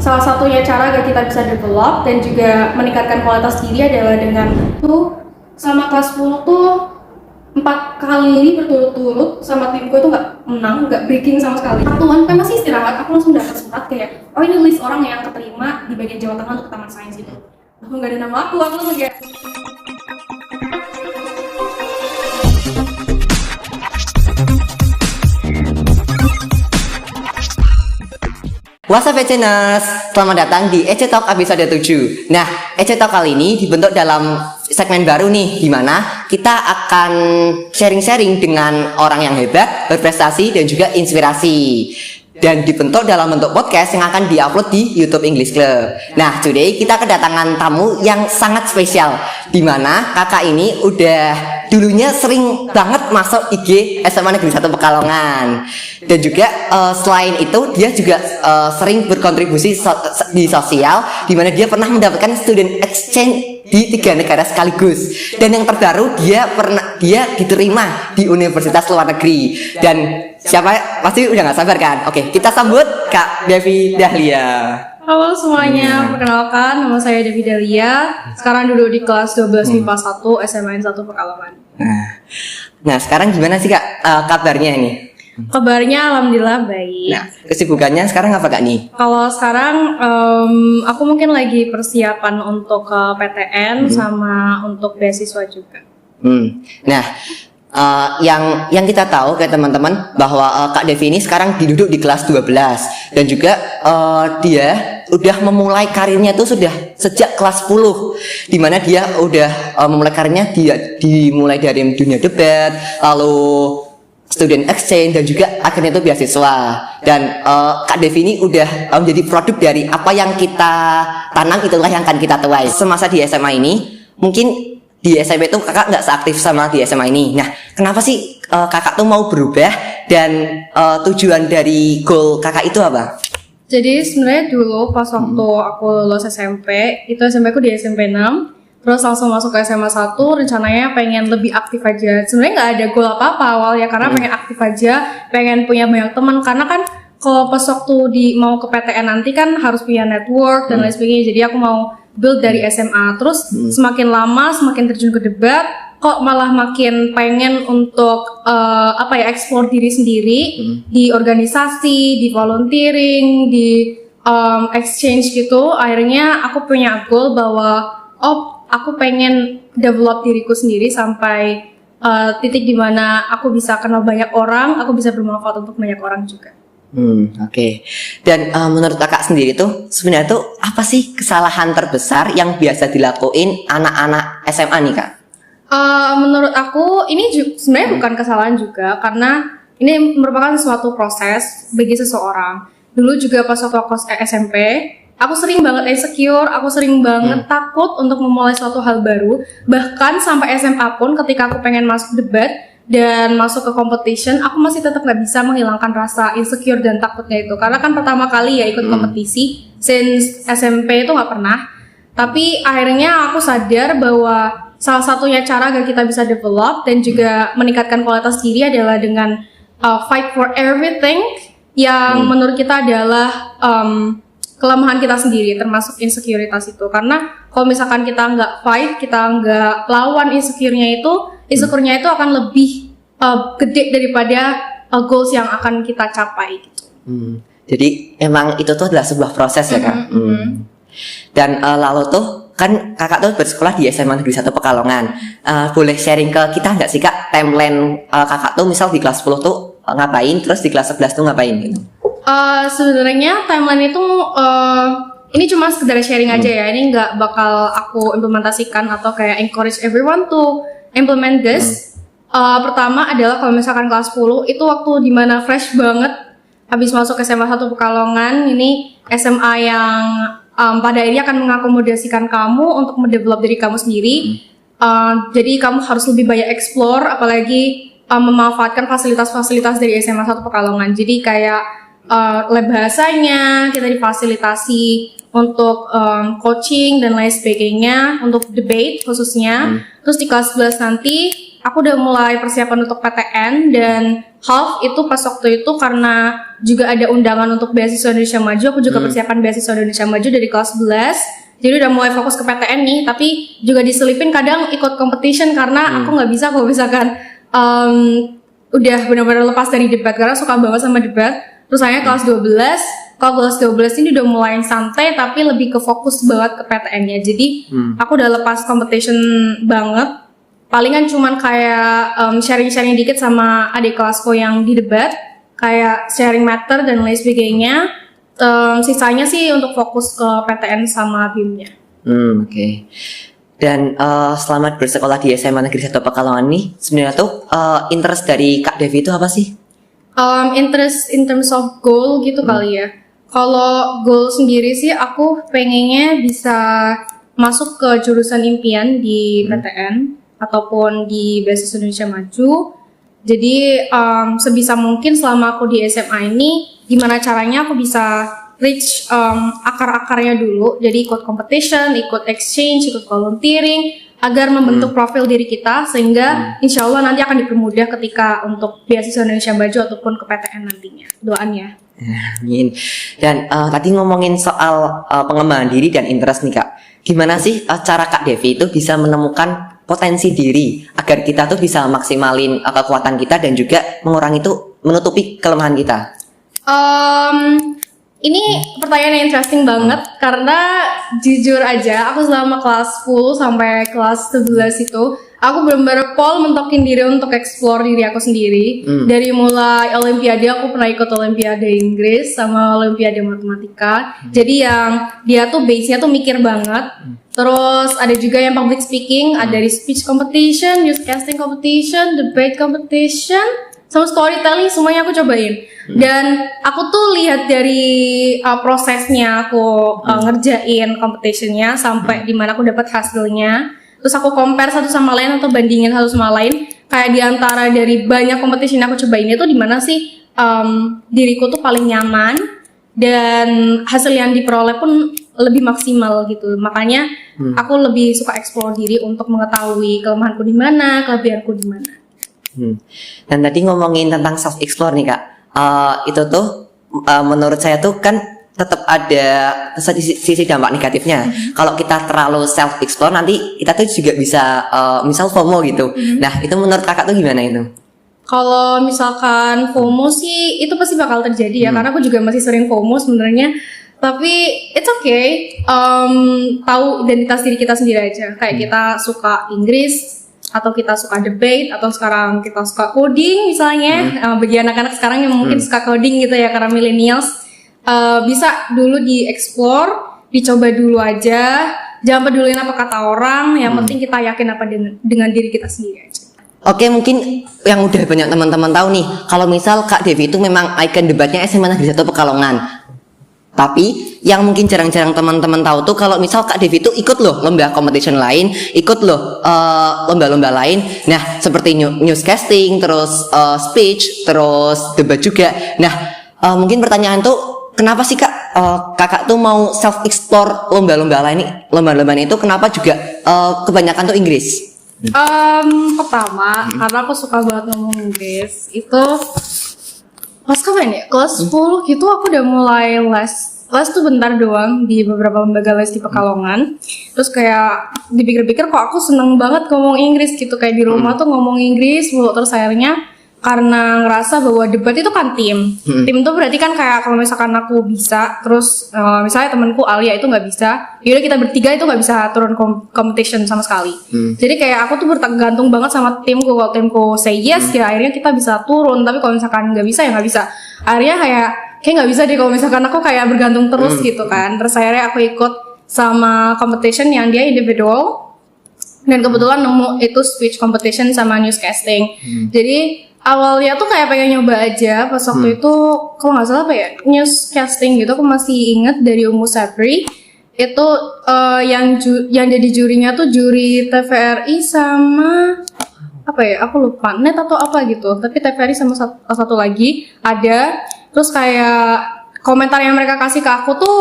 salah satunya cara agar kita bisa develop dan juga meningkatkan kualitas diri adalah dengan sama kelas 10 tuh 4 kali berturut-turut sama timku itu nggak menang, nggak breaking sama sekali. Satuan kan masih istirahat, aku langsung dapat surat kayak, oh ini list orang yang keterima di bagian Jawa Tengah untuk Taman Sains itu. Aku nggak ada nama aku langsung kayak. What's up ECNers? Selamat datang di EC Talk episode 7. Nah, EC Talk kali ini dibentuk dalam segmen baru nih, di mana kita akan sharing-sharing dengan orang yang hebat, berprestasi, dan juga inspirasi. Dan dibentuk dalam bentuk podcast yang akan diupload di YouTube English Club. Nah, today kita kedatangan tamu yang sangat spesial, di mana kakak ini udah dulunya sering banget masuk IG SMA Negeri 1 Pekalongan. Dan juga selain itu dia juga sering berkontribusi di sosial, di mana dia pernah mendapatkan student exchange di 3 negara sekaligus. Dan yang terbaru dia diterima di universitas luar negeri. Dan siapa pasti udah nggak sabar kan? Oke, kita sambut Kak Devi Dahlia. Halo semuanya, perkenalkan nama saya Devi Dahlia. Sekarang duduk di kelas 12 MIPA 1 SMA 1 Pekalongan. Nah, sekarang gimana sih Kak kabarnya ini? Kabarnya alhamdulillah baik. Nah, kesibukannya sekarang apa Kak nih? Kalau sekarang aku mungkin lagi persiapan untuk ke PTN sama untuk beasiswa juga. Nah, yang kita tahu kayak teman-teman bahwa Kak Devi ini sekarang duduk di kelas 12 dan juga dia udah memulai karirnya tuh sudah sejak kelas 10, dimana dia udah memulai karirnya dimulai dari dunia debat, lalu student exchange, dan juga akhirnya itu beasiswa. Dan Kak Devi ini udah menjadi produk dari apa yang kita tanam, itulah yang akan kita tuai. Semasa di SMA ini, mungkin di SMP itu kakak nggak seaktif sama di SMA ini. Nah, kenapa sih kakak tuh mau berubah, dan tujuan dari goal kakak itu apa? Jadi sebenarnya dulu pas waktu aku lulus SMP, itu SMP aku di SMP 6, terus langsung masuk ke SMA 1, rencananya pengen lebih aktif aja. Sebenarnya nggak ada goal apa-apa awalnya, karena pengen aktif aja, pengen punya banyak teman, karena kan kalau pas waktu mau ke PTN nanti kan harus punya network dan lain sebagainya. Jadi aku mau build dari SMA, terus semakin lama semakin terjun ke debat, kok malah makin pengen untuk explore diri sendiri di organisasi, di volunteering, di exchange gitu. Akhirnya aku punya goal bahwa aku pengen develop diriku sendiri sampai titik dimana aku bisa kenal banyak orang, aku bisa bermanfaat untuk banyak orang juga. Oke. Dan menurut kakak sendiri tuh sebenarnya tuh apa sih kesalahan terbesar yang biasa dilakuin anak-anak SMA nih Kak? Menurut aku ini sebenarnya bukan kesalahan juga, karena ini merupakan suatu proses bagi seseorang. Dulu juga pas waktu aku SMP, aku sering banget insecure, aku sering banget takut untuk memulai suatu hal baru. Bahkan sampai SMA pun ketika aku pengen masuk debat dan masuk ke competition, aku masih tetap nggak bisa menghilangkan rasa insecure dan takutnya itu. Karena kan pertama kali ya ikut kompetisi, since SMP itu nggak pernah. Tapi akhirnya aku sadar bahwa salah satunya cara agar kita bisa develop dan juga meningkatkan kualitas diri adalah dengan fight for everything yang menurut kita adalah kelemahan kita sendiri, termasuk insekuritas itu. Karena kalau misalkan kita nggak fight, kita nggak lawan insecure-nya itu akan lebih gede daripada goals yang akan kita capai gitu. Jadi emang itu tuh adalah sebuah proses ya Kak. Dan lalu tuh kan kakak tuh bersekolah di SMA Negeri 1 Pekalongan. Boleh sharing ke kita nggak sih Kak timeline kakak tuh misal di kelas 10 tuh ngapain, terus di kelas 11 tuh ngapain gitu? Sebenarnya timeline itu ini cuma sekedar sharing aja ya. Ini nggak bakal aku implementasikan atau kayak encourage everyone to implement this. Pertama adalah kalau misalkan kelas 10 itu waktu dimana fresh banget habis masuk SMA 1 Pekalongan. Ini SMA yang pada akhirnya akan mengakomodasikan kamu untuk mendevelop diri kamu sendiri. Jadi kamu harus lebih banyak explore, apalagi memanfaatkan fasilitas-fasilitas dari SMA 1 Pekalongan. Jadi kayak lab bahasanya kita difasilitasi untuk coaching dan lain sebagainya, untuk debate khususnya. Terus di kelas 11 nanti aku udah mulai persiapan untuk PTN, dan half itu pas waktu itu karena juga ada undangan untuk beasiswa Indonesia Maju, aku juga persiapan beasiswa Indonesia Maju dari kelas 11. Jadi udah mulai fokus ke PTN nih, tapi juga diselipin kadang ikut competition karena aku nggak bisa kalau misalkan udah benar-benar lepas dari debat, karena suka banget sama debat. Terus saya kelas 12, kalau kelas 12 ini udah mulai santai tapi lebih ke fokus banget ke PTN-nya. Jadi aku udah lepas competition banget. Palingan cuman kayak sharing-sharing dikit sama adik kelasku yang di debat, kayak sharing matter dan lain sebagainya. Sisanya sih untuk fokus ke PTN sama BIM-nya. Oke. Dan selamat bersekolah di SMA Negeri 1 Pekalongan nih. Sebenarnya tuh interest dari Kak Devi itu apa sih? Interest in terms of goal gitu kali ya. Kalau goal sendiri sih aku pengennya bisa masuk ke jurusan impian di PTN ataupun di Beasiswa Indonesia Maju. Jadi sebisa mungkin selama aku di SMA ini, gimana caranya aku bisa reach akar-akarnya dulu. Jadi ikut competition, ikut exchange, ikut volunteering, agar membentuk profil diri kita sehingga insya Allah nanti akan dipermudah ketika untuk Beasiswa Indonesia Maju ataupun ke PTN nantinya. Doanya. Amin. Dan tadi ngomongin soal pengembangan diri dan interest nih Kak. Gimana sih cara Kak Devi itu bisa menemukan potensi diri agar kita tuh bisa maksimalin kekuatan kita dan juga mengurangi tuh menutupi kelemahan kita? Ini pertanyaan yang interesting banget karena jujur aja aku selama kelas 10 sampai kelas 11 itu aku benar-benar mentokin diri untuk explore diri aku sendiri. Dari mulai olimpiade, aku pernah ikut olimpiade Inggris sama olimpiade matematika. Jadi yang dia tuh base-nya tuh mikir banget. Terus ada juga yang public speaking, ada dari speech competition, newscasting competition, debate competition, sama storytelling, semuanya aku cobain. Dan aku tuh lihat dari prosesnya aku ngerjain competitionnya sampai dimana aku dapat hasilnya. Terus aku compare satu sama lain atau bandingin satu sama lain. Kayak diantara dari banyak competition yang aku cobain itu di mana sih diriku tuh paling nyaman dan hasil yang diperoleh pun lebih maksimal gitu. Makanya aku lebih suka explore diri untuk mengetahui kelemahanku di mana, kelebihanku di mana. Dan tadi ngomongin tentang self explore nih Kak, itu tuh menurut saya tuh kan tetap ada sisi dampak negatifnya. Kalau kita terlalu self explore nanti kita tuh juga bisa misal FOMO gitu. Nah itu menurut kakak tuh gimana itu? Kalau misalkan FOMO sih itu pasti bakal terjadi ya, karena aku juga masih sering FOMO sebenarnya. Tapi it's okay, tahu identitas diri kita sendiri aja. Kayak kita suka Inggris, atau kita suka debate, atau sekarang kita suka coding misalnya. Bagi anak-anak sekarang yang mungkin suka coding gitu ya, karena millennials, bisa dulu di-explore, dicoba dulu aja. Jangan pedulin apa kata orang, yang penting kita yakin apa dengan diri kita sendiri aja. Oke, mungkin yang udah banyak teman-teman tahu nih, kalau misal Kak Devi itu memang ikon debatnya SMA Negeri 1 Pekalongan. Tapi yang mungkin jarang-jarang teman-teman tahu tuh kalau misal Kak Devi itu ikut loh lomba competition lain, ikut loh lomba-lomba lain. Nah, seperti newscasting, terus speech, terus debat juga. Nah, mungkin pertanyaan tuh kenapa sih Kak kakak tuh mau self explore lomba-lomba lain, lomba-lomba itu kenapa juga kebanyakan tuh Inggris? Pertama, karena aku suka banget ngomong Inggris. Itu pas kapan ya? Kelas 10 gitu aku udah mulai les. Les tuh bentar doang di beberapa lembaga les di Pekalongan. Terus kayak dipikir-pikir kok aku seneng banget ngomong Inggris gitu. Kayak di rumah tuh ngomong Inggris mulu. Terus akhirnya karena ngerasa bahwa debat itu kan tim. Tim tuh berarti kan kayak kalau misalkan aku bisa, terus misalnya temanku Alia itu nggak bisa, yaudah kita bertiga itu nggak bisa turun competition sama sekali. Jadi kayak aku tuh bergantung banget sama timku. Kalau timku say yes, ya akhirnya kita bisa turun. Tapi kalau misalkan nggak bisa ya nggak bisa. Akhirnya kayak nggak bisa deh kalau misalkan aku kayak bergantung terus gitu kan. Terus akhirnya aku ikut sama competition yang dia individual. Dan kebetulan nemu itu speech competition sama newscasting. Jadi awalnya tuh kayak pengen nyoba aja pas waktu itu, kalau nggak salah apa ya, newscasting gitu. Aku masih ingat dari Umu Sapri itu yang jadi jurinya tuh juri TVRI sama apa ya, aku lupa, net atau apa gitu. Tapi TVRI sama satu lagi ada. Terus kayak komentar yang mereka kasih ke aku tuh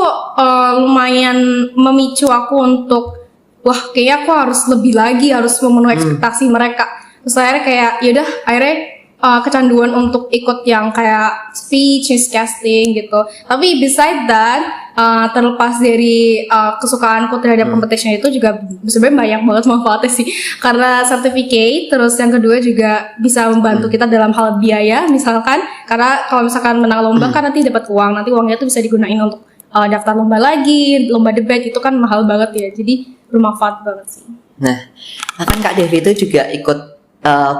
lumayan memicu aku untuk wah kayaknya aku harus lebih lagi, harus memenuhi ekspektasi mereka. Terus akhirnya kayak yaudah akhirnya kecanduan untuk ikut yang kayak speech, newscasting gitu. Tapi beside that, terlepas dari kesukaanku terhadap competition itu juga sebenarnya banyak banget manfaatnya sih. Karena certificate, terus yang kedua juga bisa membantu kita dalam hal biaya misalkan. Karena kalau misalkan menang lomba kan nanti dapat uang, nanti uangnya itu bisa digunain untuk daftar lomba lagi, lomba debat itu kan mahal banget ya. Jadi bermanfaat banget sih. Nah, kan Kak Devi itu juga ikut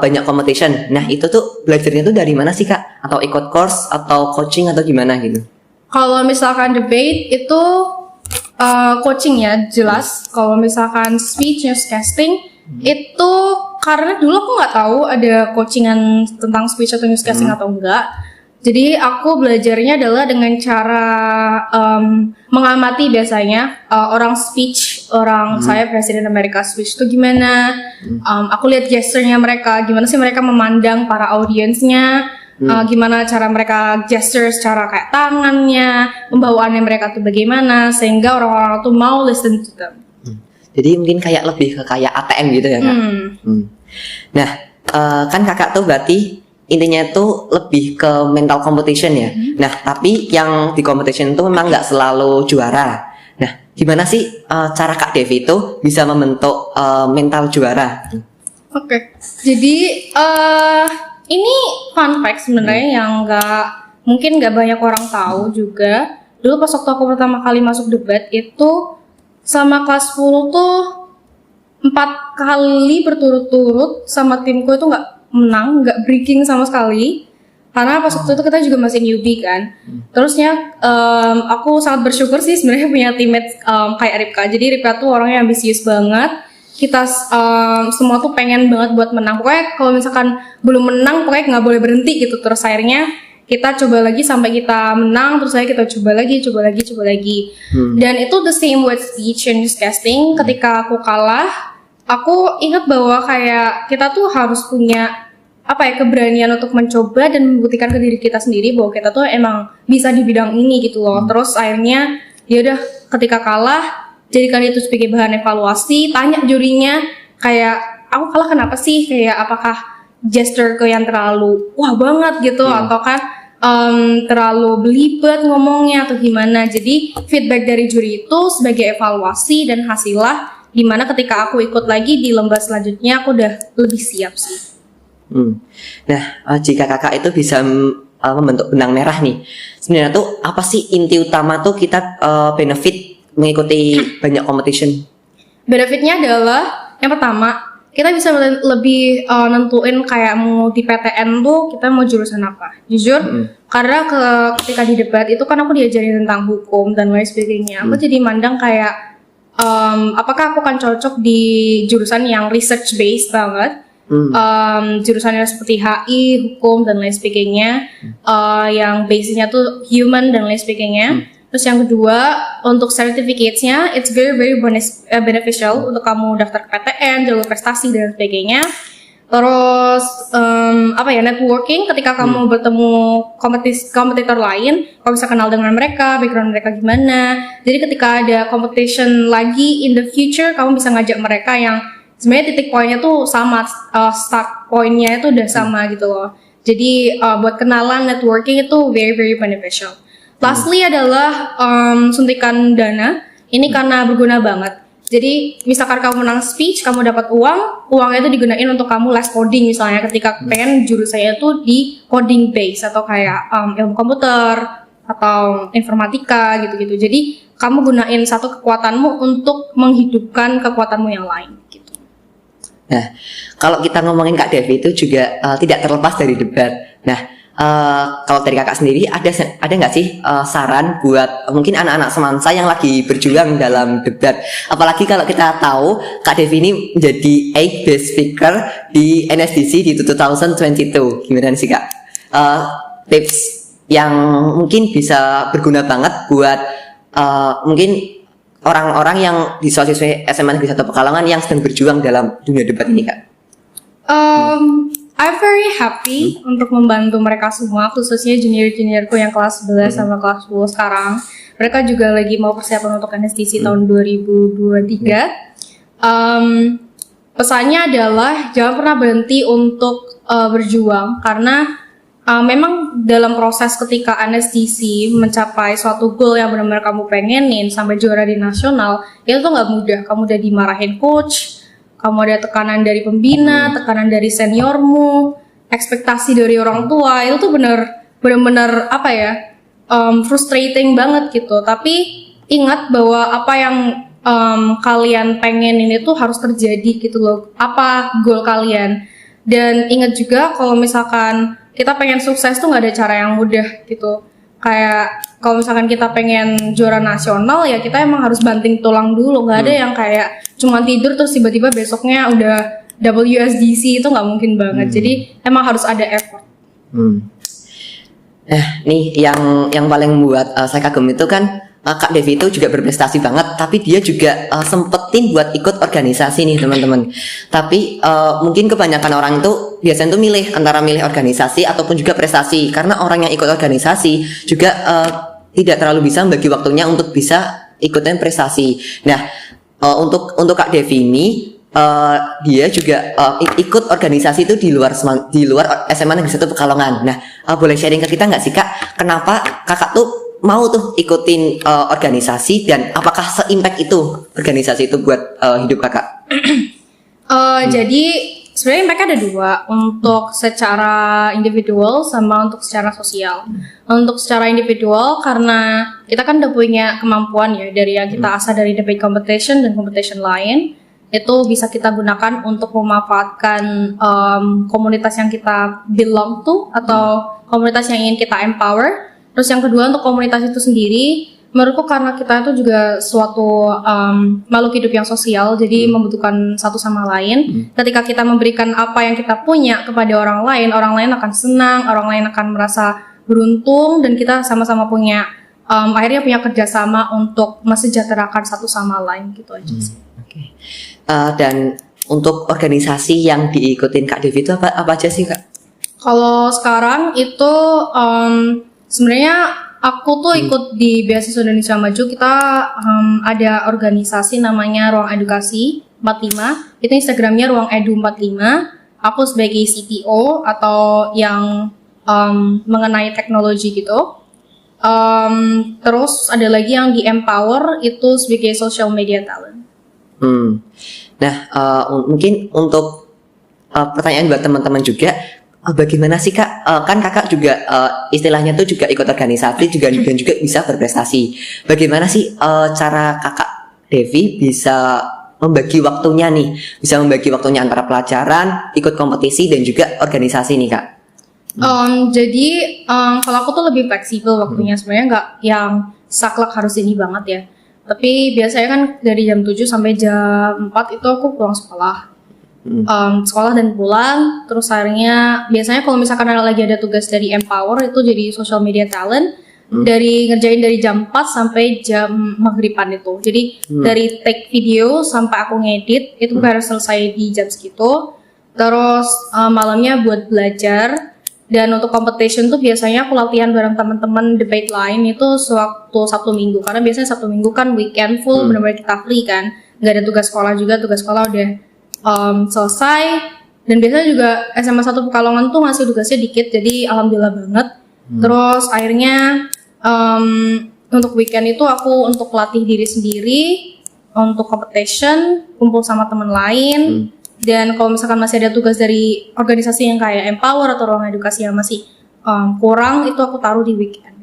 banyak competition. Nah, itu tuh belajarnya tuh dari mana sih Kak? Atau ikut course atau coaching atau gimana gitu? Kalau misalkan debate itu coaching ya jelas. Kalau misalkan speech newscasting itu karena dulu aku nggak tahu ada coachingan tentang speech atau newscasting atau enggak. Jadi aku belajarnya adalah dengan cara mengamati biasanya orang speech, saya Presiden Amerika speech itu gimana. Aku lihat gesturnya mereka, gimana sih mereka memandang para audiensnya, gimana cara mereka gesture secara kayak tangannya, pembawaannya mereka tuh bagaimana, sehingga orang-orang tuh mau listen to them. Jadi mungkin kayak lebih ke kayak ATM gitu ya Kak? Nah, kan Kakak tuh berarti intinya tuh lebih ke mental competition ya. Nah, tapi yang di competition itu memang nggak selalu juara. Nah, gimana sih cara Kak Devi itu bisa membentuk mental juara? Oke. Jadi ini fun fact sebenarnya yang mungkin nggak banyak orang tahu juga. Dulu pas waktu aku pertama kali masuk debat itu sama kelas 10 tuh 4 kali berturut-turut sama timku itu nggak menang, nggak breaking sama sekali. Karena pas waktu itu kita juga masih newbie kan. Terusnya aku sangat bersyukur sih sebenarnya punya teammate kayak Ripka. Jadi Ripka tuh orangnya ambisius banget. Kita semua tuh pengen banget buat menang. Pokoknya kalau misalkan belum menang, pokoknya nggak boleh berhenti gitu. Terus akhirnya kita coba lagi sampai kita menang. Terus akhirnya kita coba lagi. Dan itu the same with speech and newscasting. Ketika aku kalah, aku ingat bahwa kayak kita tuh harus punya keberanian untuk mencoba dan membuktikan ke diri kita sendiri bahwa kita tuh emang bisa di bidang ini gitu loh. Terus akhirnya ya udah ketika kalah jadikan itu sebagai bahan evaluasi, tanya jurinya kayak aku kalah kenapa sih, kayak apakah gesture yang terlalu wah banget gitu atau kan terlalu belibet ngomongnya atau gimana. Jadi feedback dari juri itu sebagai evaluasi dan hasilnya dimana ketika aku ikut lagi di lomba selanjutnya aku udah lebih siap sih. Nah, jika kakak itu bisa membentuk benang merah nih, sebenarnya tuh apa sih inti utama tuh kita benefit mengikuti banyak competition? Benefitnya adalah yang pertama kita bisa lebih nentuin kayak mau di PTN tuh kita mau jurusan apa. Jujur, karena ketika di debat itu kan aku diajarin tentang hukum dan lain sebagainya. Aku jadi mandang kayak apakah aku akan cocok di jurusan yang research based banget, jurusannya seperti HI, hukum dan lain sebagainya, yang basicnya tuh human dan lain sebagainya. Terus yang kedua untuk certificatesnya, it's very beneficial untuk kamu daftar ke PTN, jalur prestasi dan sebagainya. Terus networking ketika kamu bertemu kompetitor lain, kamu bisa kenal dengan mereka, background mereka gimana. Jadi ketika ada competition lagi in the future, kamu bisa ngajak mereka yang sebenarnya titik poinnya tuh sama, start pointnya itu udah sama gitu loh. Jadi buat kenalan, networking itu very beneficial. Lastly adalah suntikan dana. Ini karena berguna banget. Jadi misalkan kamu menang speech, kamu dapat uangnya itu digunain untuk kamu les coding misalnya ketika pengen jurusannya itu di coding base atau kayak ilmu komputer atau informatika gitu-gitu. Jadi kamu gunain satu kekuatanmu untuk menghidupkan kekuatanmu yang lain gitu. Nah, kalau kita ngomongin Kak Devi itu juga tidak terlepas dari debat. Nah, kalau dari kakak sendiri ada nggak sih saran buat mungkin anak-anak semansa yang lagi berjuang dalam debat, apalagi kalau kita tahu Kak Devi ini menjadi 8 guest speaker di NSDC di 2022. Gimana sih Kak tips yang mungkin bisa berguna banget buat mungkin orang-orang yang di siswa SMA Negeri 1 Pekalongan yang sedang berjuang dalam dunia debat ini Kak? I'm very happy untuk membantu mereka semua, khususnya junior-juniorku yang kelas 11 sama kelas 10 sekarang. Mereka juga lagi mau persiapan untuk NSDC tahun 2023. pesannya adalah jangan pernah berhenti untuk berjuang, karena memang dalam proses ketika NSDC mencapai suatu goal yang benar-benar kamu pengenin sampai juara di nasional, itu tuh nggak mudah. Kamu udah dimarahin coach, kamu ada tekanan dari pembina, tekanan dari seniormu, ekspektasi dari orang tua, itu tuh benar-benar apa ya, frustrating banget gitu. Tapi ingat bahwa apa yang kalian pengen ini tuh harus terjadi gitu loh, apa goal kalian. Dan ingat juga kalau misalkan kita pengen sukses tuh nggak ada cara yang mudah gitu. Kayak kalau misalkan kita pengen juara nasional ya kita emang harus banting tulang dulu, nggak ada yang kayak cuma tidur terus tiba-tiba besoknya udah WSDC, itu nggak mungkin banget. Jadi emang harus ada effort. Nih yang paling membuat saya kagum itu kan Kak Devi itu juga berprestasi banget, tapi dia juga sempetin buat ikut organisasi nih teman-teman. Tapi mungkin kebanyakan orang itu biasanya tuh milih antara milih organisasi ataupun juga prestasi, karena orang yang ikut organisasi juga tidak terlalu bisa membagi waktunya untuk bisa ikutin prestasi. Nah, untuk Kak Devi ini dia juga ikut organisasi itu di luar SMA Negeri 1 Pekalongan. Nah, boleh sharing ke kita nggak sih Kak, kenapa Kakak tuh mau tuh ikutin organisasi, dan apakah se-impact itu organisasi itu buat hidup Kakak? Jadi sebenarnya mereka ada dua, untuk secara individual sama untuk secara sosial. Untuk secara individual karena kita kan udah punya kemampuan ya dari yang kita asah dari debate competition dan competition lain, itu bisa kita gunakan untuk memanfaatkan komunitas yang kita belong to atau komunitas yang ingin kita empower. Terus yang kedua untuk komunitas itu sendiri, menurutku karena kita itu juga suatu makhluk hidup yang sosial, jadi membutuhkan satu sama lain. Ketika kita memberikan apa yang kita punya kepada orang lain akan senang, orang lain akan merasa beruntung, dan kita sama-sama punya akhirnya punya kerjasama untuk mesejahterakan satu sama lain gitu aja sih. Okay. Dan untuk organisasi yang diikutin Kak Devi itu apa aja sih Kak? Kalau sekarang itu sebenarnya aku tuh ikut di Beasiswa Indonesia Maju. Kita ada organisasi namanya Ruang Edukasi 45. Itu Instagramnya Ruang Edu 45. Aku sebagai CTO atau yang mengenai teknologi gitu. Terus ada lagi yang di Empower, itu sebagai social media talent. Nah, mungkin untuk pertanyaan buat teman-teman juga, bagaimana sih Kak, kan Kakak juga istilahnya tuh juga ikut organisasi juga dan juga bisa berprestasi. Bagaimana sih cara Kakak Devi bisa membagi waktunya nih, bisa membagi waktunya antara pelajaran, ikut kompetisi dan juga organisasi nih Kak? Jadi kalau aku tuh lebih fleksibel waktunya, sebenarnya nggak yang saklek harus ini banget ya. Tapi biasanya kan dari jam 7 sampai jam 4 itu aku pulang sekolah. Sekolah dan pulang, terus akhirnya biasanya kalau misalkan lagi ada tugas dari Empower itu jadi social media talent, dari ngerjain dari jam 4 sampai jam maghriban itu. Jadi dari take video sampai aku ngedit itu harus selesai di jam segitu. Terus malamnya buat belajar. Dan untuk competition tuh biasanya aku latihan bareng teman-teman debate lain itu sewaktu Sabtu Minggu, karena biasanya Sabtu Minggu kan weekend full, benar-benar kita free kan, nggak ada tugas sekolah juga, tugas sekolah udah selesai. Dan biasanya juga SMA 1 Pekalongan tuh ngasih tugasnya dikit, jadi alhamdulillah banget. Terus akhirnya untuk weekend itu aku untuk latih diri sendiri, untuk competition, kumpul sama teman lain. Dan kalau misalkan masih ada tugas dari organisasi yang kayak Empower atau Ruang Edukasi yang masih kurang, itu aku taruh di weekend.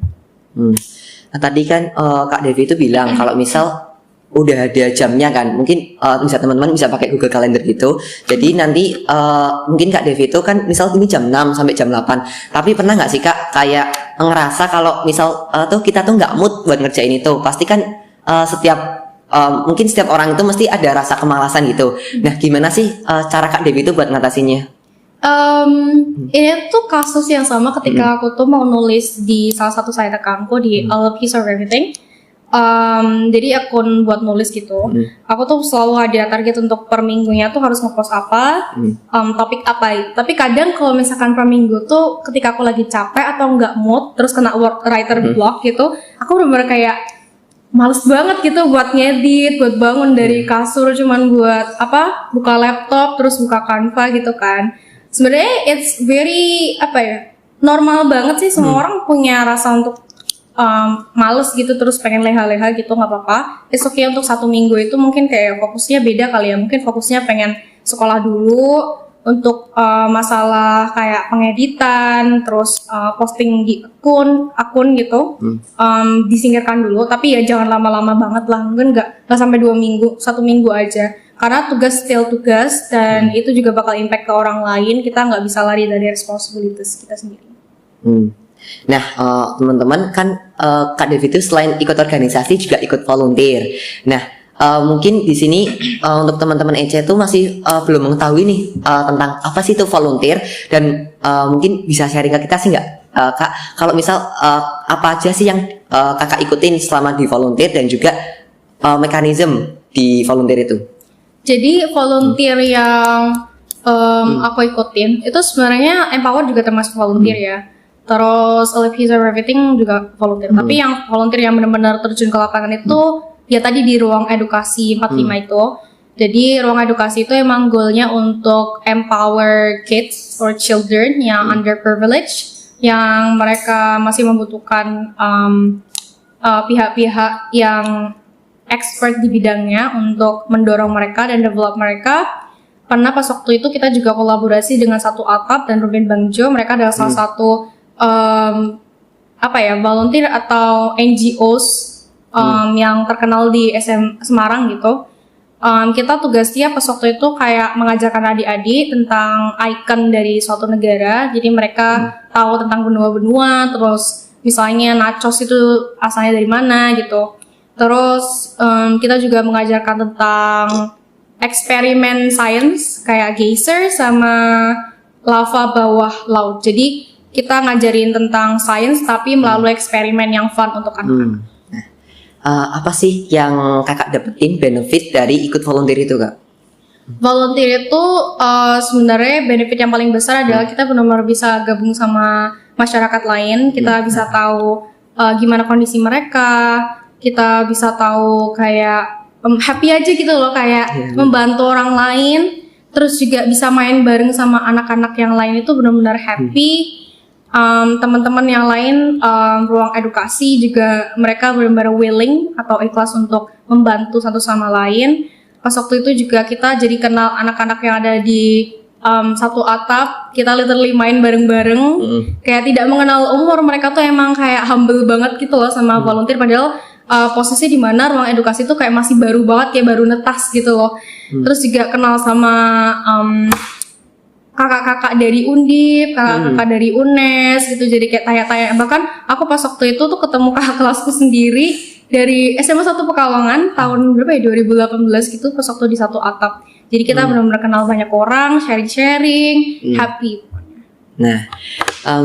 Nah, tadi kan Kak Devi itu bilang kalau misal udah ada jamnya kan, mungkin bisa teman-teman bisa pakai Google Calendar gitu. Jadi nanti mungkin Kak Devi itu kan misal ini jam 6 sampai jam 8. Tapi pernah nggak sih Kak kayak ngerasa kalau misal tuh kita tuh nggak mood buat ngerjain itu? Pasti kan mungkin setiap orang itu mesti ada rasa kemalasan gitu. Nah, gimana sih cara Kak Devi itu buat ngatasinnya? Ini tuh kasus yang sama ketika aku tuh mau nulis di salah satu site accountku di All a Piece of Everything. Jadi akun buat nulis gitu. Aku tuh selalu ada target untuk per minggunya tuh harus ngepost apa, topik apa. Tapi kadang kalau misalkan per minggu tuh ketika aku lagi capek atau nggak mood, terus kena writer block gitu, aku bener-bener kayak males banget gitu buat ngedit, buat bangun dari kasur cuman buat buka laptop terus buka Canva gitu kan. Sebenarnya it's very normal banget sih, semua orang punya rasa untuk males gitu terus pengen leha-leha gitu, nggak apa-apa. It's okay untuk 1 minggu itu mungkin kayak fokusnya beda kali ya, mungkin fokusnya pengen sekolah dulu untuk masalah kayak pengeditan, terus posting di akun gitu, disingkirkan dulu. Tapi ya jangan lama-lama banget lah, mungkin nggak sampai 2 minggu, 1 minggu aja. Karena tugas still tugas dan itu juga bakal impact ke orang lain. Kita nggak bisa lari dari responsibilities kita sendiri. Nah, teman-teman kan Kak Devi itu selain ikut organisasi juga ikut volunteer. Nah, mungkin di sini untuk teman-teman EC itu masih belum mengetahui nih tentang apa sih itu volunteer, dan mungkin bisa sharing ke kita sih nggak, Kak? Kalau misal apa aja sih yang Kakak ikutin selama di volunteer dan juga mekanisme di volunteer itu? Jadi volunteer yang aku ikutin itu sebenarnya Empower juga termasuk volunteer ya. Terus A Piece of Everything juga volunteer. Tapi yang volunteer yang benar-benar terjun ke lapangan itu ya tadi di ruang edukasi 45 itu. Jadi ruang edukasi itu emang goalnya untuk empower kids or children yang underprivileged, yang mereka masih membutuhkan pihak-pihak yang expert di bidangnya untuk mendorong mereka dan develop mereka. Karena pas waktu itu kita juga kolaborasi dengan satu atap dan Ruben Bangjo. Mereka adalah salah satu volunteer atau NGOs yang terkenal di Semarang gitu. Kita tugasnya pas waktu itu kayak mengajarkan adik-adik tentang ikon dari suatu negara. Jadi mereka tahu tentang benua-benua, terus misalnya nachos itu asalnya dari mana gitu. Terus kita juga mengajarkan tentang eksperimen sains kayak geyser sama lava bawah laut. Jadi kita ngajarin tentang sains tapi melalui eksperimen yang fun untuk anak-anak. Apa sih yang Kakak dapetin benefit dari ikut volunteer itu, Kak? Volunteer itu sebenarnya benefit yang paling besar adalah kita benar-benar bisa gabung sama masyarakat lain. Kita bisa tahu gimana kondisi mereka. Kita bisa tahu kayak happy aja gitu loh, kayak membantu orang lain. Terus juga bisa main bareng sama anak-anak yang lain, itu benar-benar happy. Teman-teman yang lain ruang edukasi juga mereka benar-benar willing atau ikhlas untuk membantu satu sama lain. Pas waktu itu juga kita jadi kenal anak-anak yang ada di satu atap. Kita literally main bareng-bareng, kayak tidak mengenal umur. Mereka tuh emang kayak humble banget gitu loh sama volunteer, padahal posisi di mana ruang edukasi itu kayak masih baru banget, kayak baru netas gitu loh. Terus juga kenal sama kakak-kakak dari Undip, kakak-kakak dari UNES gitu, jadi kayak tanya-tanya. Bahkan aku pas waktu itu tuh ketemu kakak kelasku sendiri dari SMA 1 Pekalongan tahun berapa ya, 2018 gitu, pas waktu di satu atap. Jadi kita benar-benar kenal banyak orang, sharing-sharing, happy. Nah,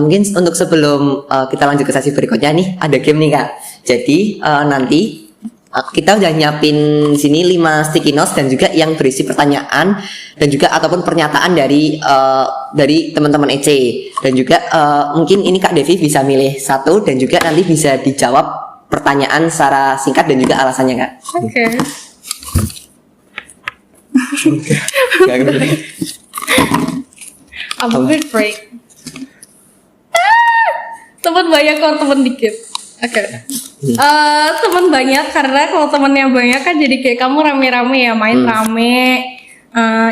mungkin untuk sebelum kita lanjut ke sesi berikutnya nih, ada game nih, Kak. Jadi nanti kita udah nyiapin sini 5 sticky notes dan juga yang berisi pertanyaan dan juga ataupun pernyataan dari teman-teman EC, dan juga mungkin ini Kak Devi bisa milih satu dan juga nanti bisa dijawab pertanyaan secara singkat dan juga alasannya, Kak. Oke. I'm big break. Teman banyak kalau teman dikit. Oke. Teman banyak karena kalau temennya banyak kan jadi kayak kamu rame-rame ya, main rame,